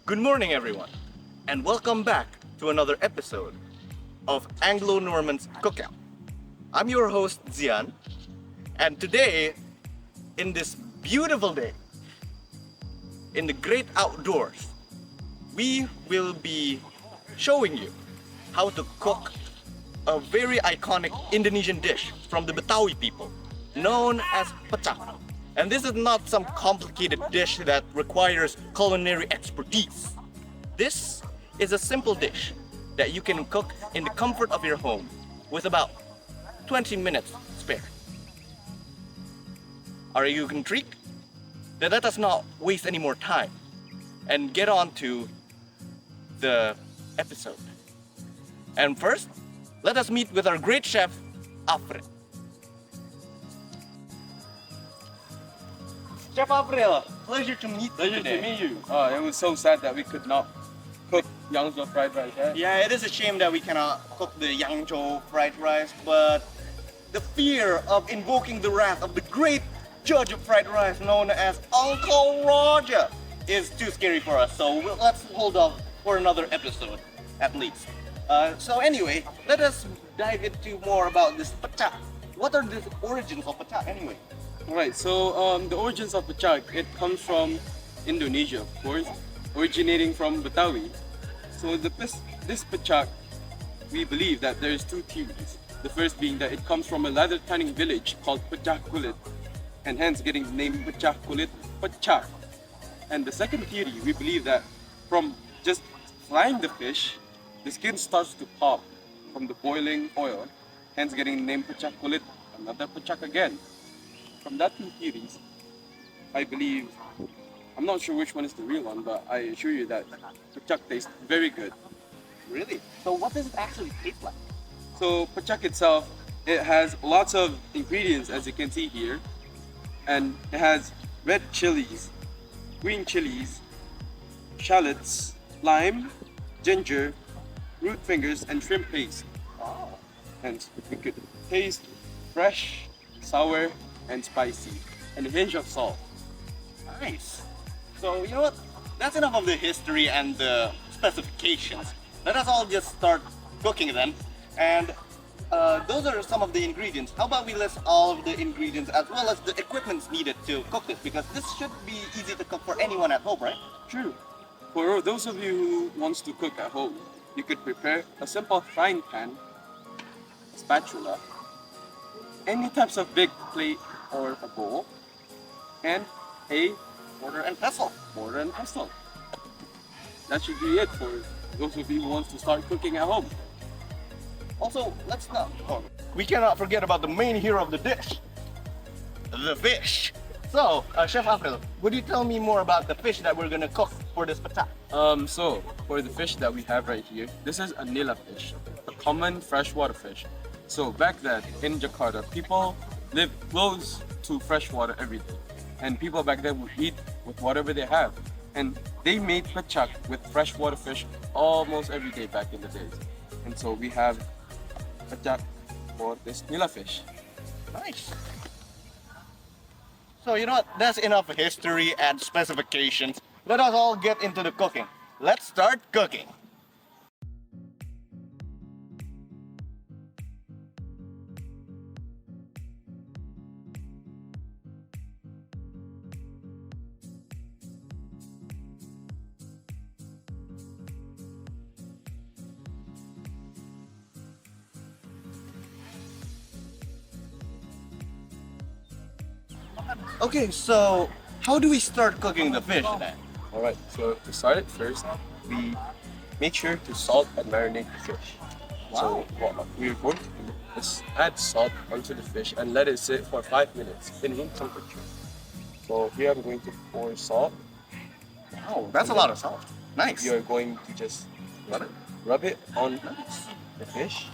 Good morning, everyone, and welcome back to another episode of Anglo-Normans Cookout. I'm your host, Zian, and today, in this beautiful day, in the great outdoors, we will be showing you how to cook a very iconic Indonesian dish from the Betawi people, known as Pecak. And this is not some complicated dish that requires culinary expertise. This is a simple dish that you can cook in the comfort of your home with about 20 minutes spare. Are you intrigued? Then let us not waste any more time and get on to the episode. And first, let us meet with our great chef, Alfred. Chef April, pleasure to meet you Pleasure today. to meet you. It was so sad that we could not cook Yangzhou fried rice, right? Yeah, it is a shame that we cannot cook the Yangzhou fried rice, but the fear of invoking the wrath of the great judge of fried rice known as Uncle Roger is too scary for us, so let's hold off for another episode, at least. So anyway, let us dive into more about this Pecak. What are the origins of Pecak anyway? Alright, so the origins of Pecak, it comes from Indonesia, of course, originating from Betawi. So this Pecak, we believe that there is two theories. The first being that it comes from a leather tanning village called Pecak Kulit, and hence getting the name Pecak Kulit Pecak. And the second theory, we believe that from just frying the fish, the skin starts to pop from the boiling oil, hence getting the name Pecak Kulit, another Pecak again. From that two theories, I believe, I'm not sure which one is the real one, but I assure you that Pecak tastes very good. Really? So what does it actually taste like? So Pecak itself, it has lots of ingredients as you can see here, and it has red chilies, green chilies, shallots, lime, ginger, root fingers, and shrimp paste. Oh, Hence, we could taste fresh, sour, and spicy, and a hint of salt. nice. So you know what? That's enough of the history and the specifications. Let us all just start cooking then. And those are some of the ingredients. How about we list all of the ingredients as well as the equipment needed to cook this? Because this should be easy to cook for anyone at home, right? True. For those of you who wants to cook at home, you could prepare a simple frying pan, spatula, any types of big plate or a bowl, and a Mortar and pestle. mortar and pestle. That should be it for those of you who wants to start cooking at home. Also, let's not. Oh, we cannot forget about the main hero of the dish, the fish. So, Chef April, would you tell me more about the fish that we're gonna cook for this Pecak? So for the fish that we have right here, this is a nila fish, a common freshwater fish. So back then in Jakarta, people lived close to freshwater every day, and people back then would eat with whatever they have. And they made Pecak with freshwater fish almost every day back in the days. And so we have Pecak for this nila fish. Nice. So you know what? That's enough history and specifications. Let us all get into the cooking. Let's start cooking. Okay, so how do we start cooking the fish then? Alright, so to start it first, we make sure to salt and marinate the fish. So what we're going to do is add salt onto the fish and let it sit for 5 minutes in room temperature. So here I'm going to pour salt. Wow, that's a lot of salt. Nice. You're going to just rub it on the fish.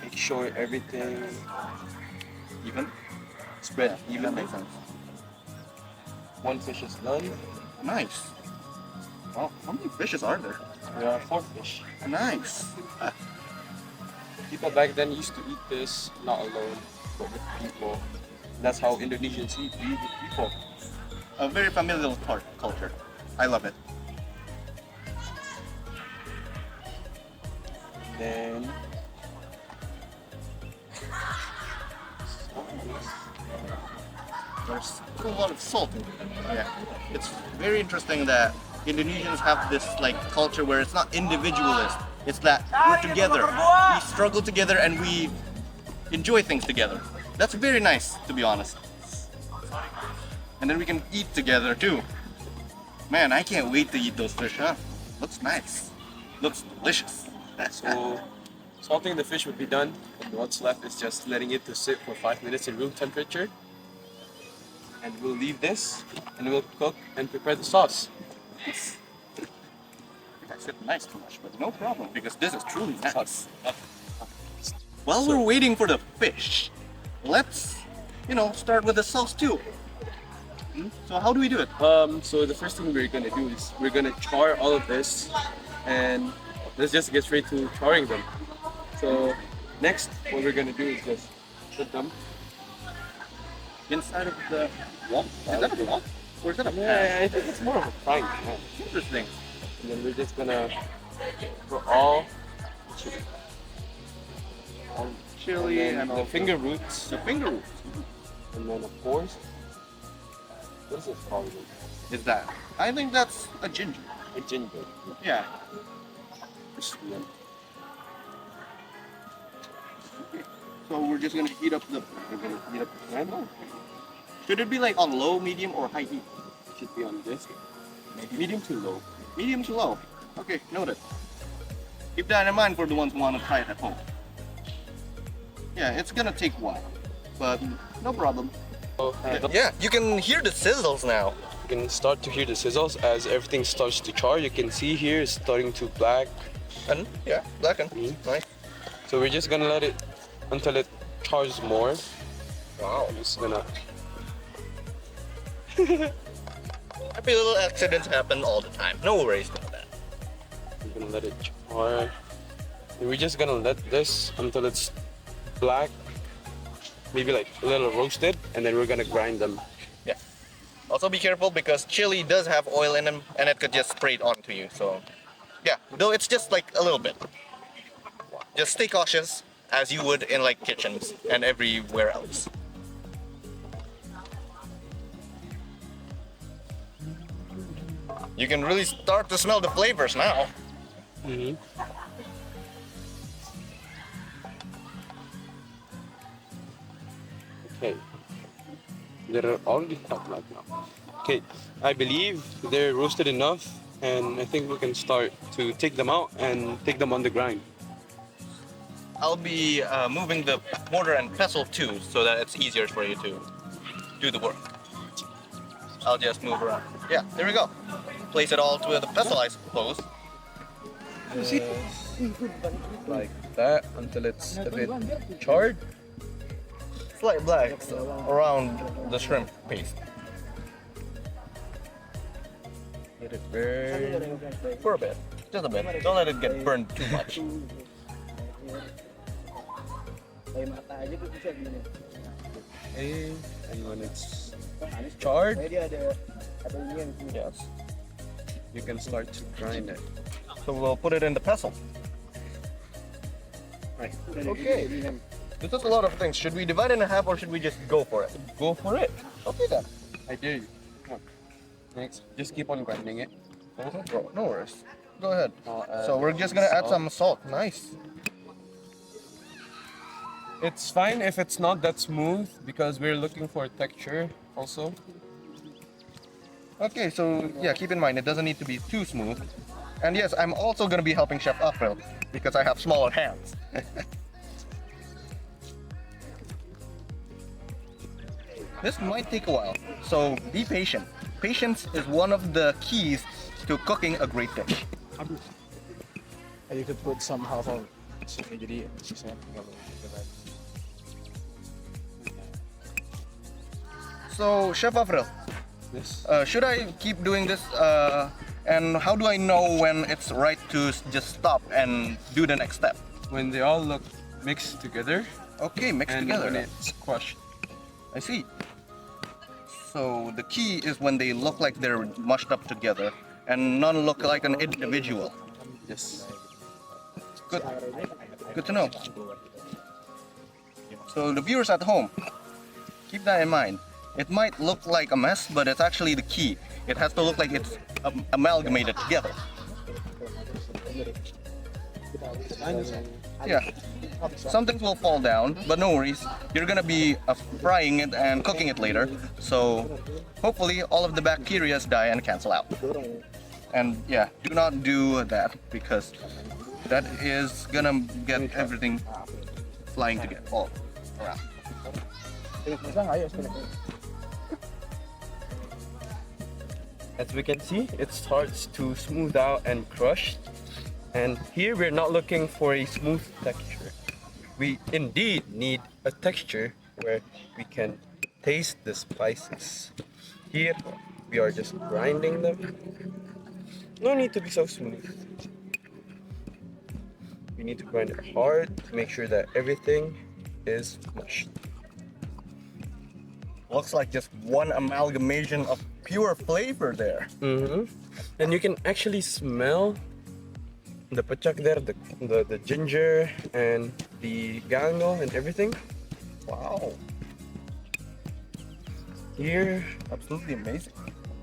Make sure everything Even? spread That evenly. makes sense. One fish is done. Nice. Wow, how many fishes are there? There are 4 fish. Nice. People back then used to eat this not alone, but with people. That's how Indonesians eat, we eat with people. A very familial culture. I love it. Then There's a lot of salt in it. Yeah. It's very interesting that Indonesians have this like culture where it's not individualist. It's that we're together. We struggle together and we enjoy things together. That's very nice, to be honest. And then we can eat together too. Man, I can't wait to eat those fish, huh? Looks nice. Looks delicious. so salting the fish would be done, and what's left is just letting it to sit for 5 minutes in room temperature. And we'll leave this, and we'll cook and prepare the sauce. I said nice too much, but no problem because this is truly nice. While we're waiting for the fish, let's, start with the sauce too. So how do we do it? So the first thing we're gonna do is we're gonna char all of this, and let's just get straight to charring them. So next, what we're gonna do is just put them Inside of the wok? Is that the wok? Or is that a pan? Yeah, I think it's more of a frying pan. Interesting. And then we're just gonna put all chili. Chili and the also finger roots. the finger roots. And then of course, what is this called? Is that? I think that's a ginger. A ginger. Yeah. Yeah. So we're just gonna heat up the pan. Should it be like on low, medium, or high heat? Should be on this. Medium to low. Medium to low. Okay, noted. Keep that in mind for the ones who want to try it at home. Yeah, it's gonna take a while, but no problem. So, Yeah, you can hear the sizzles now. you can start to hear the sizzles as everything starts to char. You can see here it's starting to black. And yeah, blacken. Nice. So we're just gonna let it until it chars more. Wow. I'm just gonna Happy little accidents happen all the time. No worries about that. we're gonna let it char. And we're just gonna let this until it's black, maybe like a little roasted, and then we're gonna grind them. Yeah. Also be careful because chili does have oil in them and it could just spray it onto you. So yeah, though it's just like a little bit. Just stay cautious as you would in like kitchens and everywhere else. You can really start to smell the flavors now. Mm-hmm. Okay. They're already cut like now. Okay, I believe they're roasted enough, and I think we can start to take them out and take them on the grind. I'll be moving the mortar and pestle too so that it's easier for you to do the work. I'll just move around. Yeah, there we go. Place it all to the pestle, I suppose. Like that until it's a bit charred. Slight blacks around the shrimp paste. Let it burn. For a bit. Just a bit. Don't let it get burned too much. Okay, and when it's charred, Yes. you can start to grind it. So we'll put it in the pestle. Right. Okay. This is a lot of things. Should we divide it in half or should we just go for it? Go for it. Okay then. I dare you. Come on. Next, just keep on grinding it. Bro, no worries. Go ahead. I'll add So we're just gonna add salt. some salt. Nice. It's fine if it's not that smooth because we're looking for texture also. Okay, so yeah, keep in mind it doesn't need to be too smooth. And yes, I'm also gonna be helping Chef April because I have smaller hands. This might take a while, so be patient. Patience is one of the keys to cooking a great dish. And you could put some half of jadi sisanya tinggal digoreng. So, Chef April, This. should I keep doing this? And how do I know when it's right to just stop and do the next step? When they all look mixed together Okay, mixed and together. when it's crushed. I see. So the key is when they look like they're mushed up together and none look like an individual. Yes. Good. Good to know. So the viewers at home, keep that in mind. It might look like a mess, but it's actually the key. It has to look like it's amalgamated together. Yeah. Some things will fall down, but no worries. You're gonna be frying it and cooking it later. So hopefully all of the bacteria die and cancel out. And yeah, do not do that because that is gonna get everything flying together all around. As we can see, it starts to smooth out and crush. And here we're not looking for a smooth texture. We indeed need a texture where we can taste the spices. Here we are just grinding them. No need to be so smooth. We need to grind it hard to make sure that everything is mushed. Looks like just one amalgamation of pure flavor there. And you can actually smell the pecak there, the ginger and the gango and everything. Wow. Here, Absolutely amazing.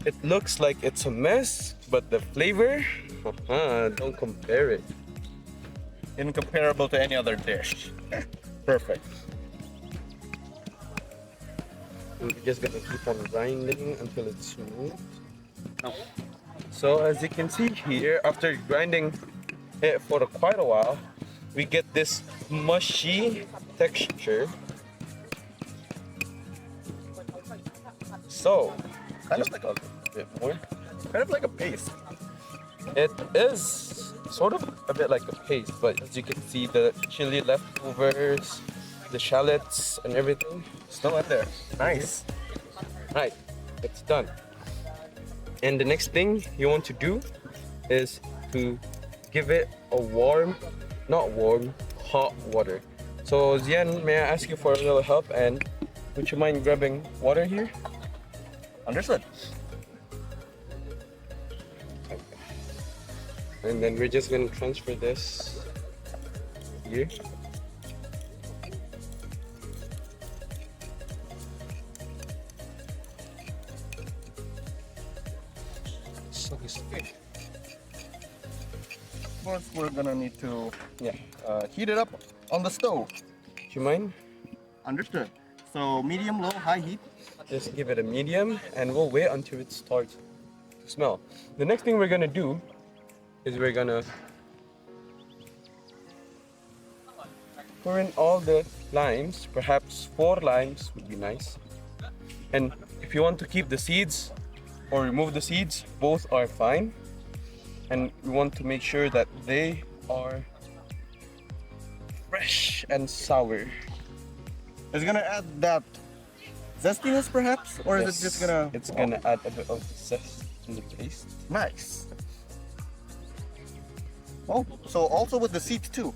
it looks like it's a mess, but the flavor, don't compare it. Incomparable to any other dish. Perfect. We're just gonna keep on grinding until it's smooth. So as you can see here, after grinding it for quite a while, we get this mushy texture. So, Kind of like a bit more. kind of like a paste. It is sort of a bit like a paste, but as you can see, the chili leftovers, the shallots, and everything. Still in there. Nice. Right, it's done. And the next thing you want to do is to give it a hot water. So Zian, may I ask you for a little help, and would you mind grabbing water here? Understood. And then we're just gonna transfer this here. Of course, we're gonna need to Yeah. heat it up on the stove. Do you mind? Understood. So medium, low, high heat. Just give it a medium and we'll wait until it starts to smell. The next thing we're gonna do is we're gonna pour in all the limes. Perhaps 4 limes would be nice. And if you want to keep the seeds or remove the seeds, both are fine. And we want to make sure that they are fresh and sour. Is it gonna add that zestiness perhaps? Or is Yes, it just gonna... It's gonna add a bit of zest in the paste. Nice. Oh, so also with the seeds too.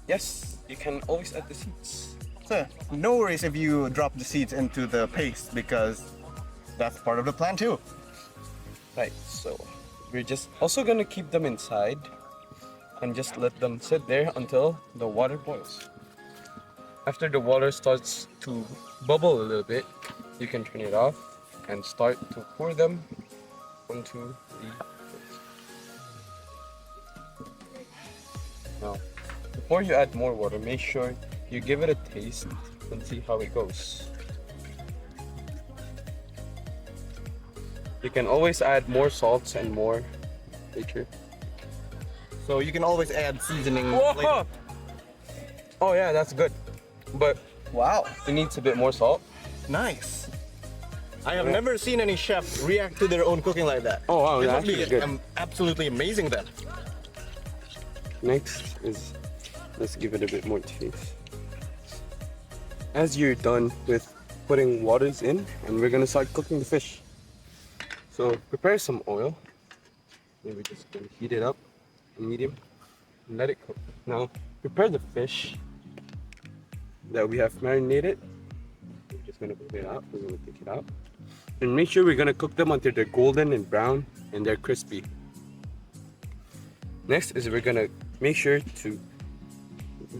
Yes, you can always add the seeds. So no worries if you drop the seeds into the paste because that's part of the plan too. Right, so we're just also gonna keep them inside and just let them sit there until the water boils. After the water starts to bubble a little bit, you can turn it off and start to pour them onto the paste. Now, before you add more water, make sure you give it a taste and see how it goes. You can always add more salts and more later. So you can always add seasoning Whoa! later. Oh yeah, that's good. But Wow, it needs a bit more salt. nice. I have never seen any chef react to their own cooking like that. Oh wow, It that's must be good. absolutely amazing then. Next is, let's give it a bit more taste. As you're done with putting waters in, and we're gonna start cooking the fish. So prepare some oil. And we're just gonna heat it up, medium, and let it cook. Now prepare the fish that we have marinated. We're just gonna put it out. We're gonna take it out. And make sure we're gonna cook them until they're golden and brown and they're crispy. Next is we're gonna make sure to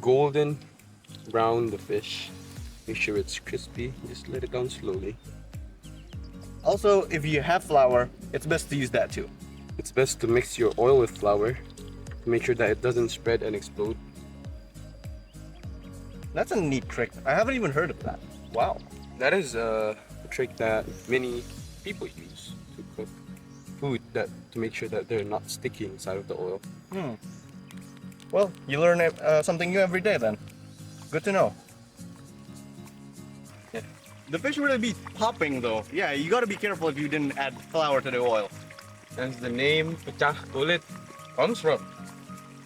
golden brown the fish. Make sure it's crispy. Just let it down slowly. Also, if you have flour, it's best to use that too. It's best to mix your oil with flour to make sure that it doesn't spread and explode. That's a neat trick. I haven't even heard of that. Wow. That is a trick that many people use to cook food to make sure that they're not sticky inside of the oil. Well, you learn something new every day then. Good to know. Yeah. The fish really be popping though. Yeah, you gotta be careful if you didn't add flour to the oil. That's the name Pecak kulit comes from.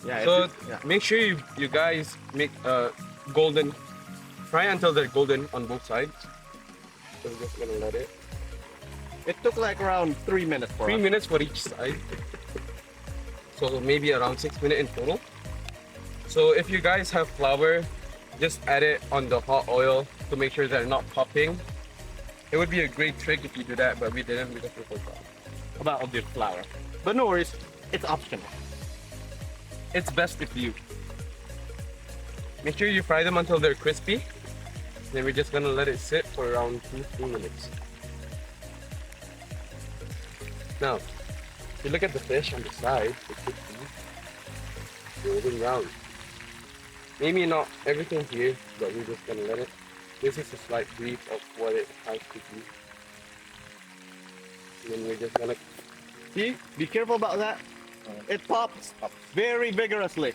Yeah. So make sure you guys make golden, fry until they're golden on both sides. So we're just gonna let it. It took like around 3 minutes for 3 us. minutes for each side. So maybe around 6 minutes in total. So if you guys have flour, just add it on the hot oil to make sure they're not popping. It would be a great trick if you do that, but we didn't because we forgot About the flour. But no worries, it's optional. it's best if you make sure you fry them until they're crispy. Then we're just gonna let it sit for around 2-3 minutes. Now, if you look at the fish on the side, it should be golden brown. Maybe not everything here, but we're just gonna let it. This is a slight brief of what it has to be. And then we're just gonna See? Be careful about that. It pops very vigorously.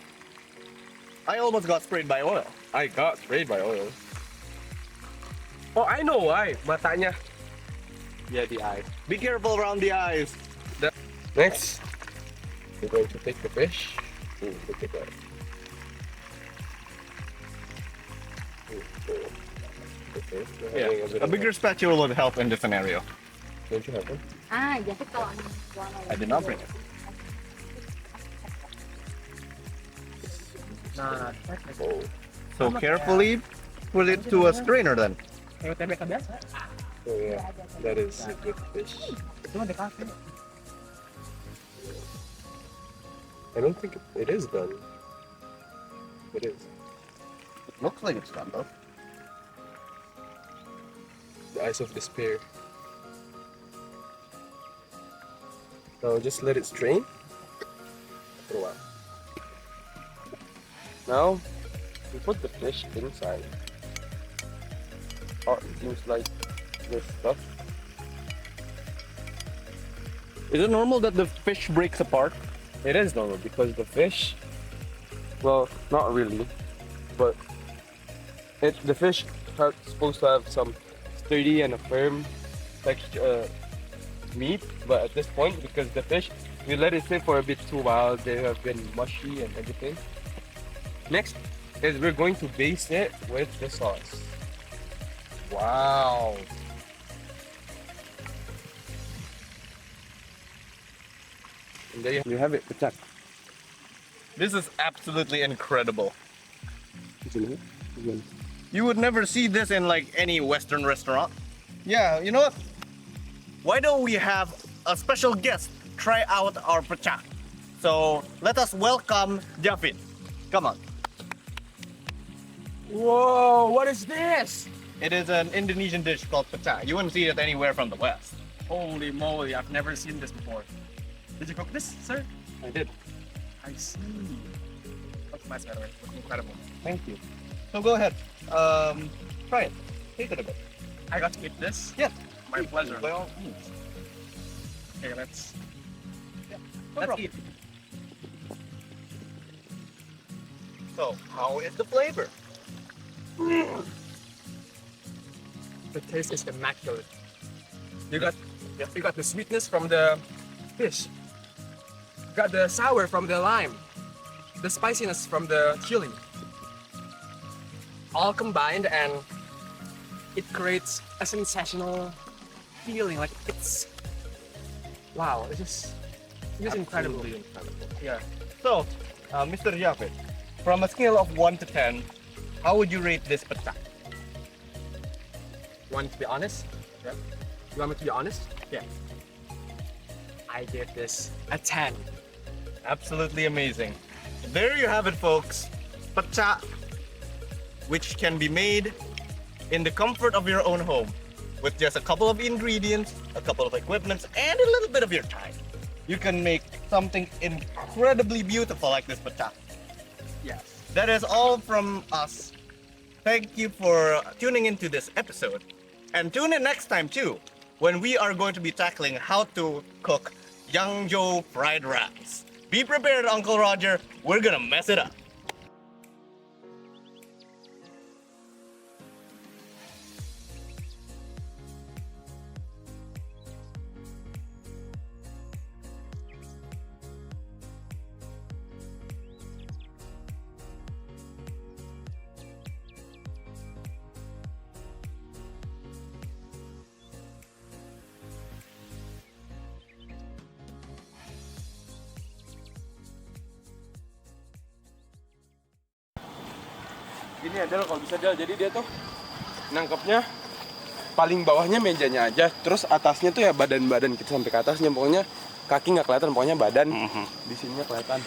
I almost got sprayed by oil. I got sprayed by oil. Oh, I know why. Matanya. Yeah, the eye. Be careful around the eyes. Next, we're going to take the fish. Look at that. Okay. Yeah. A bigger spatula would help in this scenario. Don't you have one? Jadi kalau warna I did not bring it. Nah, Oh. So carefully put it to a strainer then. kayak TBK biasa. Oh yeah, that is a good fish. Itu mah di kafe. I don't think it is done. It is. It looks like it's done though. The eyes of despair. Now just let it strain for a while. Now we put the fish inside. Oh, it seems like this stuff. Is it normal that the fish breaks apart? It is normal because the fish, well, not really, but the fish is supposed to have some sturdy and a firm texture meat, but at this point, because the fish, we let it sit for a bit too while, they have been mushy and everything. Next is we're going to baste it with the sauce. Wow. And there you have it, Pecak. This is absolutely incredible. Isn't it? You would never see this in like any Western restaurant. Yeah, you know what? Why don't we have a special guest try out our pecak? So let us welcome Javid. Come on. Whoa, what is this? It is an Indonesian dish called pecak. You wouldn't see it anywhere from the West. Holy moly, I've never seen this before. Did you cook this, sir? I did. I see. Looks nice, by the way. Looks incredible. Thank you. So go ahead. Try it. Taste it a bit. I got to eat this? Yes. My pleasure. By all means. Okay, let's No let's problem. eat. So how is the flavor? The taste is immaculate. You got the sweetness from the fish. You got the sour from the lime. The spiciness from the chili. All combined, and it creates a sensational feeling. Like it's wow, it's just incredible. Absolutely incredible. Yeah. So, Mr. Javid, from a scale of 1 to 10, how would you rate this pecak? Want to be honest? Yeah. You want me to be honest? Yeah. I give this a 10. Absolutely amazing. There you have it, folks. Pecak, which can be made in the comfort of your own home with just a couple of ingredients, a couple of equipments, and a little bit of your time. You can make something incredibly beautiful like this pecak. Yes. That is all from us. Thank you for tuning into this episode. And tune in next time too, when we are going to be tackling how to cook Yangzhou fried rice. Be prepared, Uncle Roger. We're gonna mess it up. Ini adalah kalau bisa Del, jadi dia tuh nangkepnya paling bawahnya mejanya aja, terus atasnya tuh ya badan-badan kita sampai ke atasnya, pokoknya kaki nggak kelihatan, pokoknya badan di sininya kelihatan.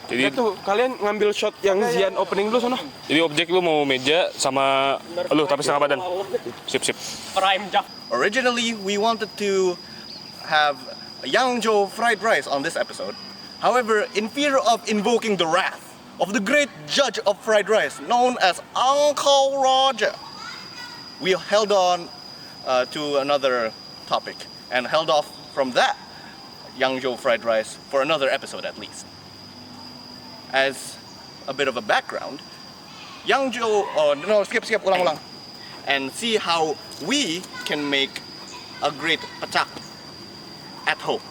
Jadi tuh kalian ngambil shot yang Zian opening dulu sono. Jadi objek lu mau meja sama lu tapi setengah badan. Sip. Prime job. Originally, we wanted to have Yangzhou fried rice on this episode. However, in fear of invoking the wrath of the great judge of fried rice, known as Uncle Roger, we held on to another topic and held off from that Yangzhou fried rice for another episode at least. As a bit of a background, skip, ulang. And see how we can make a great pecak at home.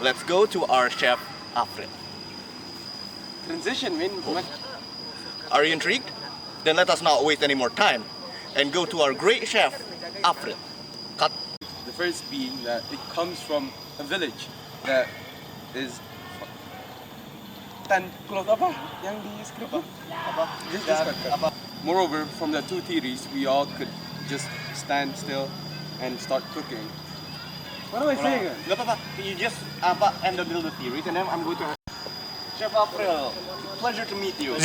Let's go to our chef, Alfred. Transition, man. Are you intrigued? Then let us not waste any more time and go to our great chef, Alfred. Cut. The first being that it comes from a village that is cloth apa yang di skrip apa? Just describe. Moreover, from the two theories, we all could just stand still and start cooking. What am I saying? Gak apa-apa. You just end the little theories and then I'm going to Chef Alfred. Pleasure to meet you.